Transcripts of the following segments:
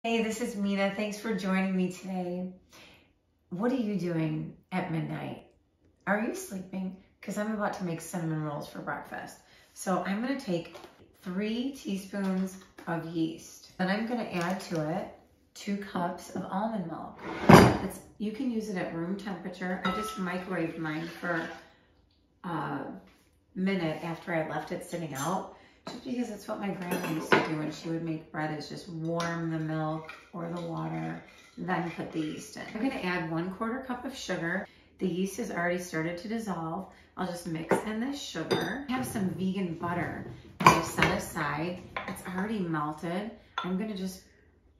Hey, this is Mina. Thanks for joining me today. What are you doing at midnight? Are you sleeping? Because I'm about to make cinnamon rolls for breakfast. So I'm going to take 3 teaspoons of yeast. Then I'm going to add to it 2 cups of almond milk. You can use it at room temperature. I just microwaved mine for a minute after I left it sitting out. Just because it's what my grandma used to do when she would make bread, is just warm the milk or the water, then put the yeast in. I'm gonna add 1/4 cup of sugar. The yeast has already started to dissolve. I'll just mix in this sugar. I have some vegan butter that I set aside. It's already melted. I'm gonna just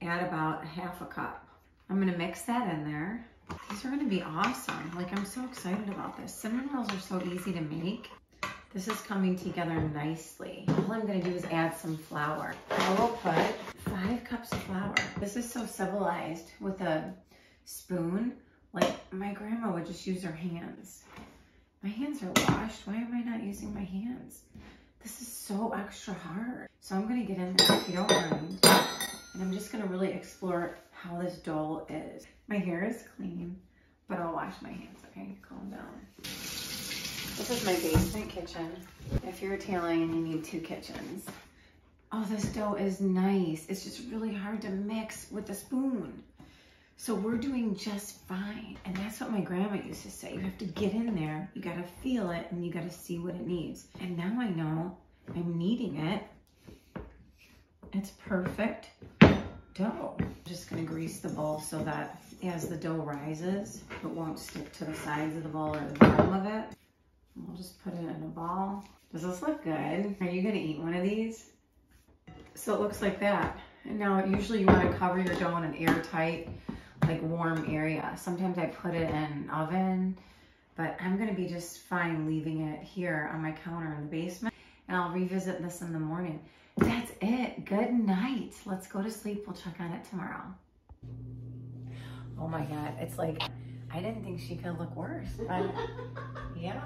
add about 1/2 cup. I'm gonna mix that in there. These are gonna be awesome. Like, I'm so excited about this. Cinnamon rolls are so easy to make. This is coming together nicely. All I'm gonna do is add some flour. I will put 5 cups of flour. This is so civilized with a spoon. Like, my grandma would just use her hands. My hands are washed. Why am I not using my hands? This is so extra hard. So I'm gonna get in there, if you don't mind. And I'm just gonna really explore how this dough is. My hair is clean, but I'll wash my hands, okay? Calm down. This is my basement kitchen. If you're Italian, you need 2 kitchens. Oh, this dough is nice. It's just really hard to mix with a spoon. So we're doing just fine. And that's what my grandma used to say. You have to get in there, you gotta feel it, and you gotta see what it needs. And now I know I'm kneading it. It's perfect dough. I'm just gonna grease the bowl so that as the dough rises, it won't stick to the sides of the bowl or the bottom of it. We'll just put it in a ball. Does this look good? Are you gonna eat one of these? So it looks like that. And now usually you wanna cover your dough in an airtight, like warm area. Sometimes I put it in an oven, but I'm gonna be just fine leaving it here on my counter in the basement, and I'll revisit this in the morning. That's it, good night. Let's go to sleep, we'll check on it tomorrow. Oh my God, it's like, I didn't think she could look worse, but yeah.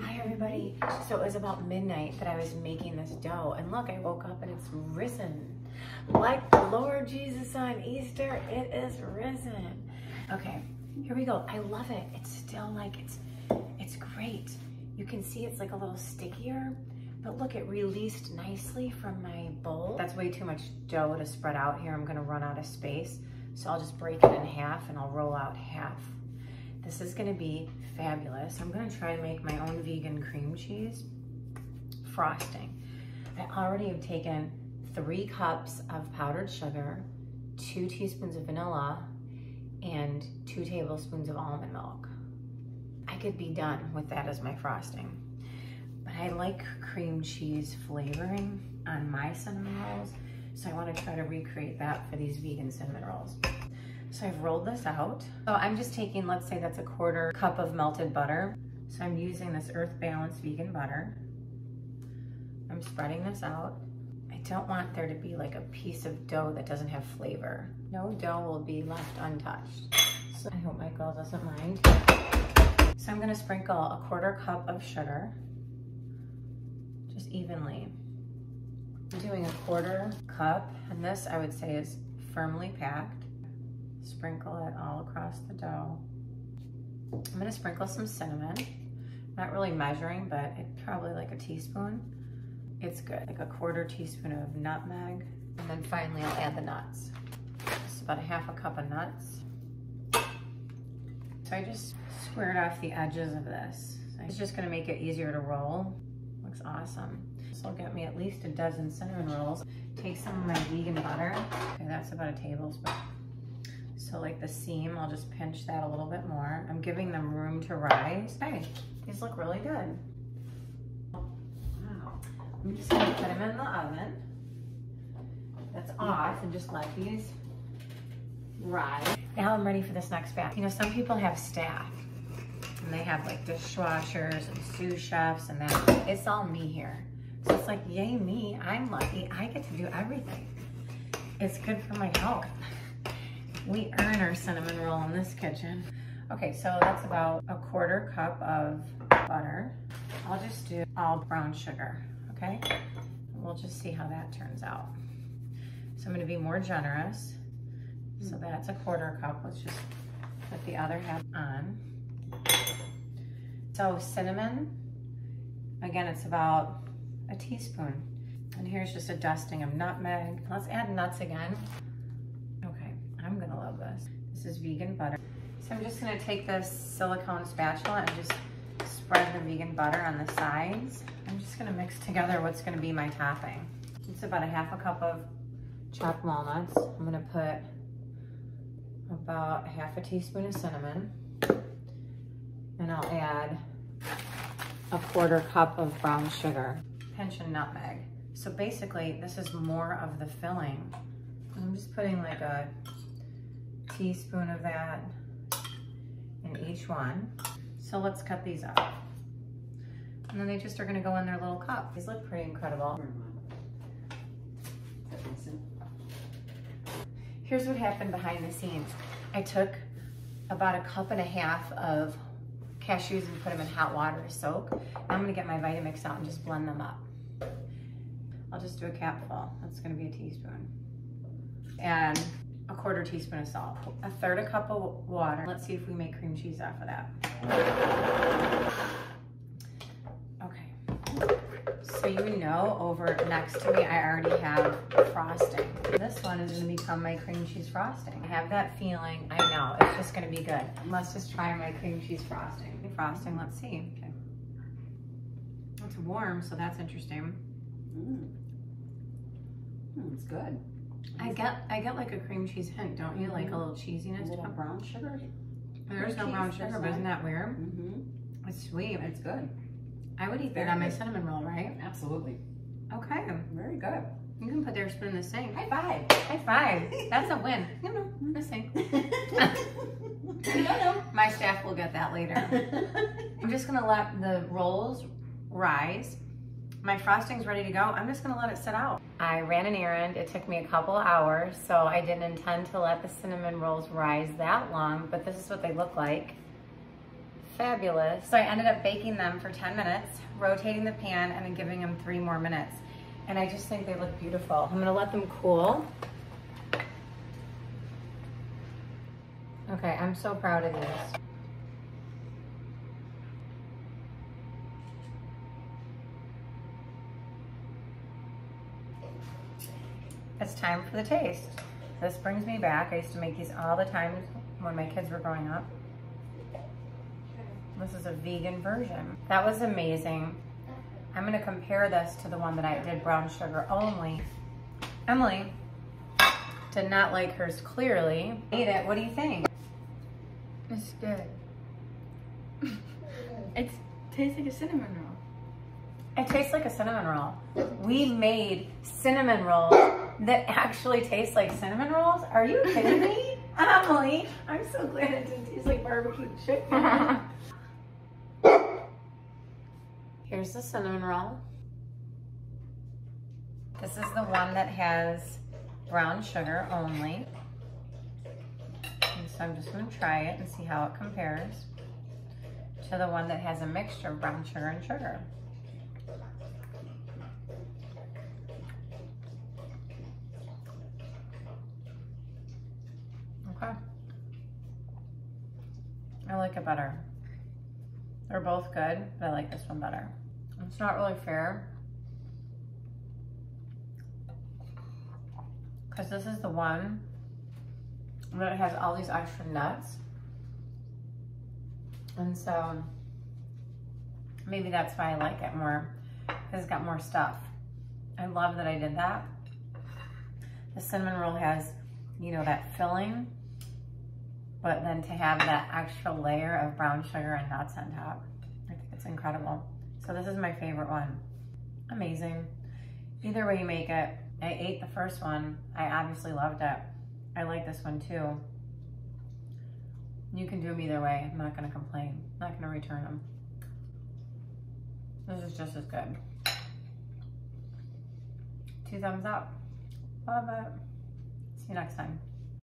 Hi everybody. So it was about midnight that I was making this dough, and look, I woke up and it's risen. Like the Lord Jesus on Easter, it is risen. Okay, here we go. I love it. It's still like, it's great. You can see it's like a little stickier, but look, it released nicely from my bowl. That's way too much dough to spread out here. I'm gonna run out of space. So I'll just break it in half and I'll roll out half. This is gonna be fabulous. I'm gonna try to make my own vegan cream cheese frosting. I already have taken 3 cups of powdered sugar, 2 teaspoons of vanilla, and 2 tablespoons of almond milk. I could be done with that as my frosting. But I like cream cheese flavoring on my cinnamon rolls, so I wanna try to recreate that for these vegan cinnamon rolls. So I've rolled this out. So I'm just taking, let's say that's 1/4 cup of melted butter. So I'm using this Earth Balance vegan butter. I'm spreading this out. I don't want there to be like a piece of dough that doesn't have flavor. No dough will be left untouched. So I hope Michael doesn't mind. So I'm gonna sprinkle 1/4 cup of sugar, just evenly. I'm doing 1/4 cup, and this I would say is firmly packed. Sprinkle it all across the dough. I'm gonna sprinkle some cinnamon. Not really measuring, but it's probably like a teaspoon. It's good, like 1/4 teaspoon of nutmeg. And then finally I'll add the nuts. Just about 1/2 cup of nuts. So I just squared off the edges of this. It's just gonna make it easier to roll. Looks awesome. This will get me at least a dozen cinnamon rolls. Take some of my vegan butter. Okay, that's about a tablespoon. So like the seam, I'll just pinch that a little bit more. I'm giving them room to rise. Hey, these look really good. Wow. I'm just gonna put them in the oven. That's off, and just let these rise. Now I'm ready for this next batch. You know, some people have staff, and they have like dishwashers and sous chefs and that. It's all me here. So it's like, yay me, I'm lucky. I get to do everything. It's good for my health. We earn our cinnamon roll in this kitchen. Okay, so that's about 1/4 cup of butter. I'll just do all brown sugar, okay? We'll just see how that turns out. So I'm gonna be more generous. So that's a 1/4 cup. Let's just put the other half on. So cinnamon, again, it's about a teaspoon. And here's just a dusting of nutmeg. Let's add nuts again. Okay, I'm gonna love this. This is vegan butter. So I'm just gonna take this silicone spatula and just spread the vegan butter on the sides. I'm just gonna mix together what's gonna be my topping. It's about a 1/2 cup of chopped walnuts. I'm gonna put about 1/2 teaspoon of cinnamon. And I'll add a 1/4 cup of brown sugar. Pinch of nutmeg. So basically, this is more of the filling. I'm just putting like a teaspoon of that in each one. So let's cut these up. And then they just are gonna go in their little cup. These look pretty incredible. Here's what happened behind the scenes. I took about 1.5 cups of cashews and put them in hot water to soak. Now I'm gonna get my Vitamix out and just blend them up. I'll just do a capful. That's gonna be a teaspoon. And a 1/4 teaspoon of salt. 1/3 cup of water. Let's see if we make cream cheese off of that. Okay. So you know, over next to me, I already have frosting. This one is gonna become my cream cheese frosting. I have that feeling. I know, it's just gonna be good. Let's just try my cream cheese frosting. Frosting, let's see. Okay. It's warm, so that's interesting. It's good. I get like a cream cheese hint, don't you? Like a little cheesiness. A little brown sugar. There's no brown sugar, but isn't that weird? It's sweet. It's good. I would eat that on my cinnamon roll, right? Absolutely. Okay. Very good. You can put their spoon in the sink. High five. High five. That's a win. No, in the sink. No. My staff will get that later. I'm just gonna let the rolls rise. My frosting's ready to go. I'm just gonna let it sit out. I ran an errand. It took me a couple hours, so I didn't intend to let the cinnamon rolls rise that long, but this is what they look like. Fabulous. So I ended up baking them for 10 minutes, rotating the pan, and then giving them 3 more minutes. And I just think they look beautiful. I'm gonna let them cool. Okay, I'm so proud of these. It's time for the taste. This brings me back. I used to make these all the time when my kids were growing up. This is a vegan version. That was amazing. I'm gonna compare this to the one that I did brown sugar only. Emily did not like hers clearly. Ate it, what do you think? It's good. It tastes like a cinnamon roll. It tastes like a cinnamon roll. We made cinnamon rolls that actually taste like cinnamon rolls? Are you kidding me? Emily, I'm so glad it didn't taste like barbecue chicken. Here's the cinnamon roll. This is the one that has brown sugar only. And so I'm just gonna try it and see how it compares to the one that has a mixture of brown sugar and sugar. Okay. I like it better. They're both good, but I like this one better. It's not really fair because this is the one that has all these extra nuts. And so maybe that's why I like it more, because it's got more stuff. I love that I did that. The cinnamon roll has, you know, that filling, but then to have that extra layer of brown sugar and nuts on top, I think it's incredible. So this is my favorite one. Amazing. Either way you make it, I ate the first one. I obviously loved it. I like this one too. You can do them either way. I'm not gonna complain. I'm not gonna return them. This is just as good. 2 thumbs up. Love it. See you next time.